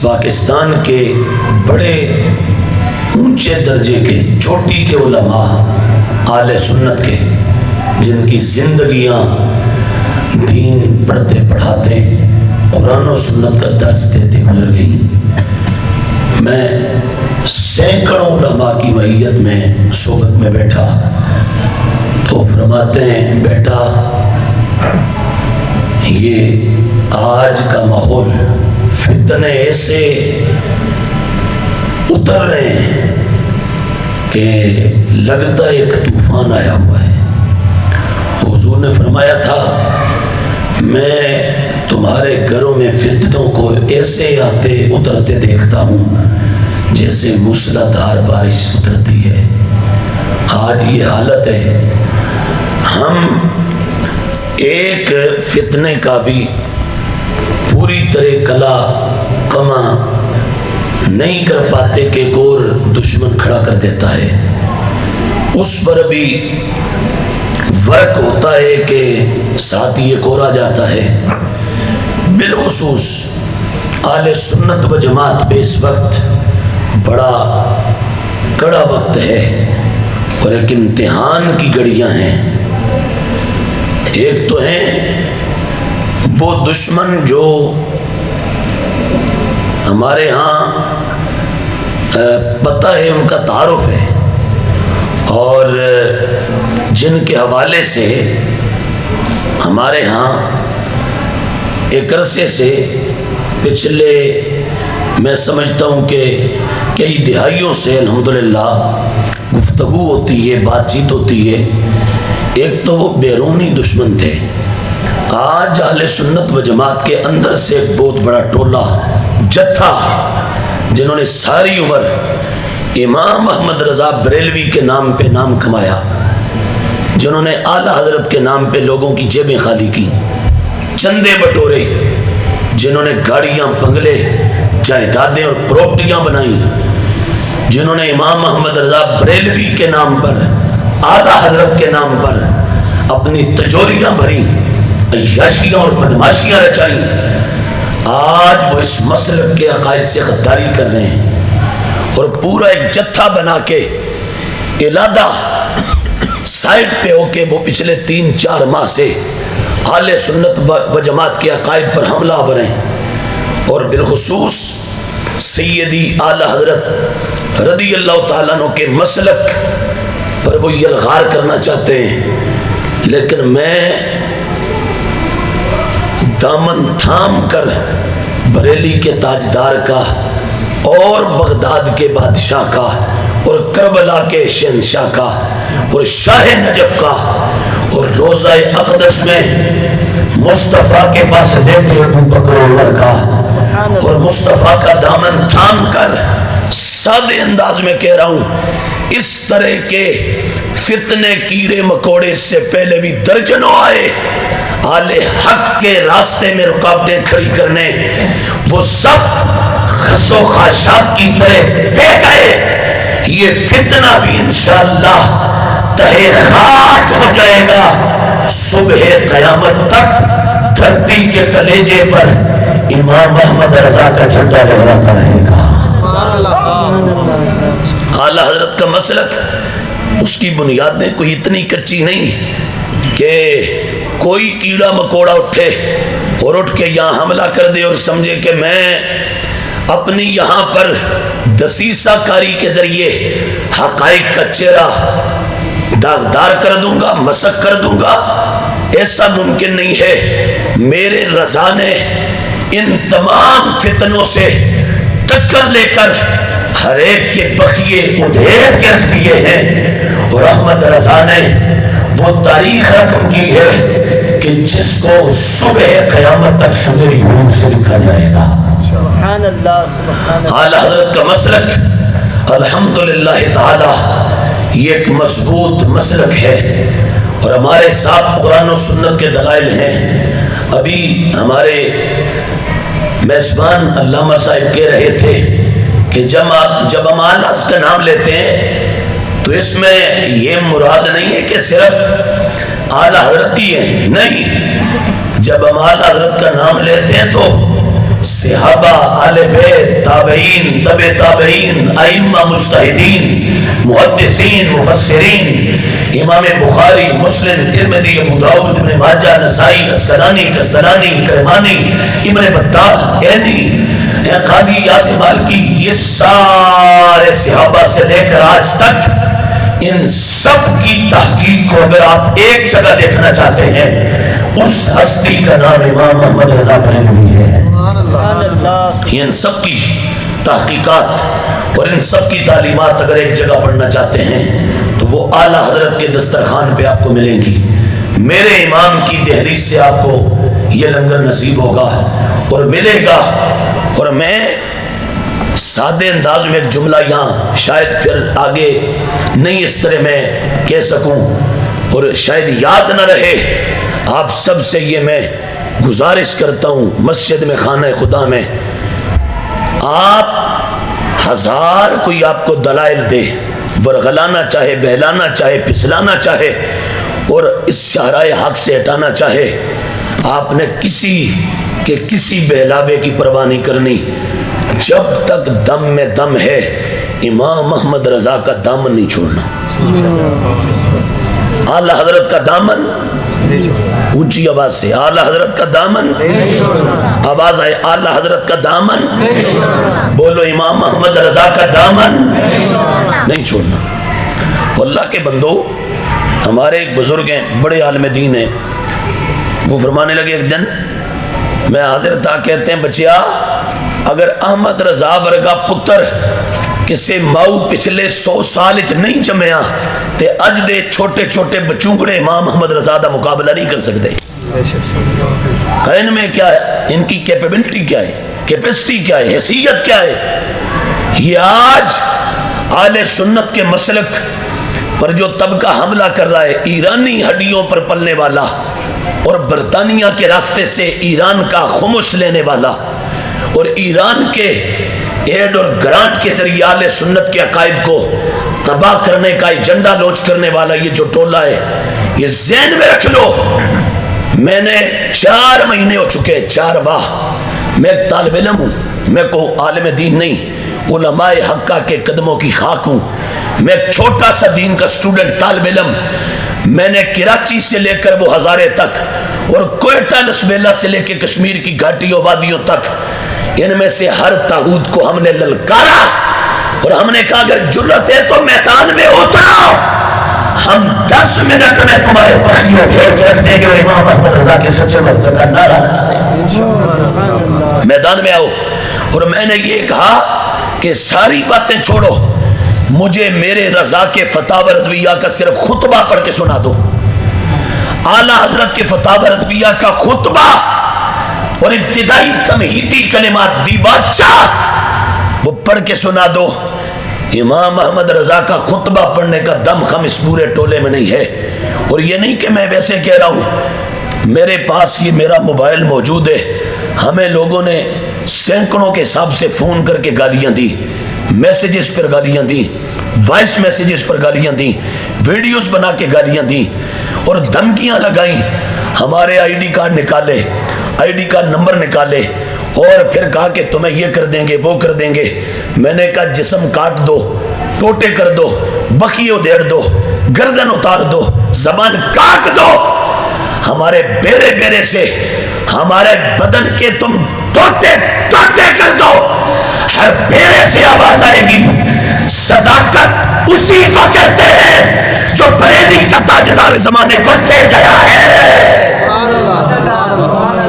پاکستان کے بڑے اونچے درجے کے چوٹی کے علماء اہل سنت کے، جن کی زندگیاں دین پڑھتے پڑھاتے قرآن و سنت کا درس دیتے گزر گئیں۔ میں سینکڑوں علماء کی معیت میں صحبت میں بیٹھا تو فرماتے ہیں بیٹا یہ آج کا ماحول فتنے ایسے اتر رہے ہیں کہ لگتا ایک طوفان آیا ہوا ہے۔ حضور نے فرمایا تھا میں تمہارے گھروں میں فتنوں کو ایسے آتے اترتے دیکھتا ہوں جیسے موسلادھار بارش اترتی ہے۔ آج یہ حالت ہے، ہم ایک فتنے کا بھی پوری طرح کلا کما نہیں کر پاتے کہ ایک اور دشمن کھڑا کر دیتا ہے، اس پر بھی فرق ہوتا ہے کہ ساتھ ہی ایک اور آ جاتا ہے۔ بالخصوص اہل سنت و جماعت پہ اس وقت بڑا کڑا وقت ہے اور ایک امتحان کی گھڑیاں ہیں۔ ایک تو ہیں وہ دشمن جو ہمارے ہاں پتہ ہے، ان کا تعارف ہے، اور جن کے حوالے سے ہمارے ہاں ایک عرصے سے پچھلے میں سمجھتا ہوں کہ کئی دہائیوں سے الحمدللہ گفتگو ہوتی ہے، بات چیت ہوتی ہے۔ ایک تو وہ بیرونی دشمن تھے، آج اہل سنت و جماعت کے اندر سے ایک بہت بڑا ٹولہ جتھا جنہوں نے ساری عمر امام احمد رضا بریلوی کے نام پہ نام کمایا، جنہوں نے اعلیٰ حضرت کے نام پہ لوگوں کی جیبیں خالی کی، چندے بٹورے، جنہوں نے گاڑیاں بنگلے جائیدادیں اور پراپرٹیاں بنائیں، جنہوں نے امام احمد رضا بریلوی کے نام پر اعلیٰ حضرت کے نام پر اپنی تجوریاں بھری، عیاشیاں اور بدماشیاں رچائیں، آج وہ اس مسلک کے عقائد سے غداری کر رہے ہیں اور پورا ایک جتھا بنا کے علادہ سائٹ پہ ہو کے وہ پچھلے 3-4 ماہ سے اہل سنت و جماعت کے عقائد پر حملہ آور ہیں، اور بالخصوص سیدی اعلیٰ حضرت رضی اللہ تعالیٰ عنہ کے مسلک پر وہ یلغار کرنا چاہتے ہیں۔ لیکن میں دامن تھام کر بریلی کے تاجدار کا اور بغداد کے بادشاہ کا اور کربلا کے شہنشاہ کا اور شاہ نجف کا اور روضہ اقدس میں مصطفیٰ کے پاس لیتے ابو بکر عمر کا اور مصطفیٰ کا دامن تھام کر سادے انداز میں کہہ رہا ہوں، اس طرح کے فتنے کیڑے مکوڑے اس سے پہلے بھی درجنوں آئے، اہل حق کے راستے میں رکاوٹیں کھڑی کرنے، وہ سب خس و خاشاک کی طرح بہ گئے۔ یہ فتنہ بھی انشاءاللہ تہے خاک ہو جائے گا، صبح قیامت تک دھرتی کے کلیجے پر امام احمد رضا کا جھنڈا لہراتا رہے گا۔ اعلیٰ حضرت کا مسلک، اس کی بنیادیں کوئی اتنی کچی نہیں کہ کوئی کیڑا مکوڑا اٹھے اور اٹھ کے یہاں حملہ کر دے اور سمجھے کہ میں اپنی یہاں پر دسیسہ کاری کے ذریعے حقائق کا چہرہ داغدار کر دوں گا، مسخ کر دوں گا۔ ایسا ممکن نہیں ہے۔ میرے رضا نے ان تمام فتنوں سے ٹکر لے کر ہر ایک کے بخیے ادھیڑ کے رکھ دیے ہیں، اور احمد رضا نے وہ تاریخ رقم کی ہے کہ جس کو صبح قیامت تک شمری حروف سے لکھا جائے گا۔ سبحان اللہ۔ اعلیٰ حضرت کا مسلک الحمدللہ تعالی یہ ایک مضبوط مسلک ہے، اور ہمارے ساتھ قرآن و سنت کے دلائل ہیں۔ ابھی ہمارے میزبان علامہ صاحب کہہ رہے تھے کہ جب ہم اعلیٰ کا نام لیتے ہیں تو اس میں یہ مراد نہیں ہے کہ صرف اعلیٰ حضرت ہی ہیں، نہیں، جب ہم اعلیٰ حضرت کا نام لیتے ہیں تو صحابہ، اہل بیت، تابعین، تبع تابعین، ائمہ مجتہدین، محدثین، مفسرین، امام بخاری، مسلم، ترمذی، ابو داؤد، ابن ماجہ، نسائی، اسقلانی، کستلانی، کرمانی، ابن بطال، اینی، قاضی یاسر مالکی، یہ سارے صحابہ سے لے کر آج تک ان سب کی تحقیق کو اگر آپ ایک جگہ دیکھنا چاہتے ہیں، اس ہستی کا نام امام محمد رضا بریلوی ہے۔ یہ ان سب کی تحقیقات اور ان سب کی تعلیمات اگر ایک جگہ پڑھنا چاہتے ہیں تو وہ اعلیٰ حضرت کے دسترخوان پہ آپ کو ملیں گی۔ میرے امام کی تحریر سے آپ کو یہ لنگر نصیب ہوگا اور ملے گا۔ اور میں سادے انداز میں ایک جملہ یہاں شاید پھر آگے نہیں اس طرح میں کہہ سکوں اور شاید یاد نہ رہے، آپ سب سے یہ میں گزارش کرتا ہوں، مسجد میں، خانہ خدا میں آپ ہزار کوئی آپ کو دلائل دے، ورغلانا چاہے، بہلانا چاہے، پھسلانا چاہے اور اس شاہراہ حق سے ہٹانا چاہے، آپ نے کسی بہلاوے کی پرواہ نہیں کرنی۔ جب تک دم میں دم ہے امام محمد رضا کا دامن نہیں چھوڑنا۔ اعلیٰ حضرت کا دامن، اونچی آواز سے اعلیٰ حضرت کا دامن، آواز آئے اعلیٰ حضرت کا دامن، بولو امام محمد رضا کا دامن نہیں چھوڑنا۔ اللہ کے بندو، ہمارے ایک بزرگ ہیں، بڑے عالم دین ہیں، وہ فرمانے لگے ایک دن، میں حاضر تھا، کہتے ہیں بچیا اگر احمد رضا ورگا پتر کسے ماؤ پچھلے 100 سال نہیں جمعیا تے اج دے چھوٹے چھوٹے بچونگڑے امام محمد رضا دا مقابلہ نہیں کر سکتے۔ ان میں کیا ہے، ان کی کیپیبلٹی کیا ہے، کیپیسٹی کیا ہے، حیثیت کیا ہے۔ یہ آج اہل سنت کے مسلک پر جو طبقہ حملہ کر رہا ہے، ایرانی ہڈیوں پر پلنے والا اور برطانیہ کے راستے سے ایران کا خمس لینے والا اور ایران کے ایڈ اور گرانٹ کے ذریعے اہل سنت کے عقائد کو تباہ کرنے کا ایجنڈا لانچ کرنے والا یہ جو ٹولہ ہے، یہ ذہن میں رکھ لو۔ میں نے 4 مہینے ہو چکے، 4 ماہ، میں ایک طالب علم ہوں، میں کو عالم دین نہیں، علماء حقہ کے قدموں کی خاک ہوں، میں ایک چھوٹا سا دین کا سٹوڈنٹ طالب علم۔ میں نے کراچی سے لے کر وہ ہزارے تک اور کوئٹہ لسبیلا سے لے کے کشمیر کی گھاٹیوں وادیوں تک، ان میں سے ہر طاغوت کو ہم نے للکارا اور ہم نے کہا اگر جرت ہے تو میدان میں اترو، ہم 10 منٹ میں تمہارے پخیوں پھیر کے رکھ دیں گے اور امام محمد رضا کے سچے مرزا کا نعرہ لگا دیں گے، میدان میں آؤ۔ اور میں نے یہ کہا کہ ساری باتیں چھوڑو، مجھے میرے رضا کے فتاوی رضویہ کا صرف خطبہ پڑھ کے سنا دو، اعلیٰ حضرت کے فتاوی رضویہ کا خطبہ اور ابتدائی تمہیدی کلمات دی بادشاہ وہ پڑھ کے سنا دو۔ امام محمد رضا کا خطبہ پڑھنے کا دم خم اس پورے ٹولے میں نہیں ہے۔ اور یہ نہیں کہ میں ویسے کہہ رہا ہوں، میرے پاس یہ میرا موبائل موجود ہے، ہمیں لوگوں نے سینکڑوں کے حساب سے فون کر کے گالیاں دی، میسیجز پر گالیاں دی، وائس میسیجز پر گالیاں دی، ویڈیوز بنا کے گالیاں دی اور دھمکیاں لگائیں، ہمارے آئی ڈی کارڈ نکالے، آئی ڈی کارڈ نمبر نکالے اور پھر کہا کہ تمہیں یہ کر دیں گے، وہ کر دیں گے۔ میں نے کہا جسم کاٹ دو، ٹوٹے کر دو، بخیو دیڑ دو، گردن اتار دو، زبان کاٹ دو، ہمارے بیرے بیرے سے ہمارے بدن کے تم ٹوٹے ٹوٹے کر دو، ہر بیرے سے آواز آئے گی صداقت اسی کو کہتے ہیں جو بریلی کا تاجدار زمانے کو دے گیا ہے۔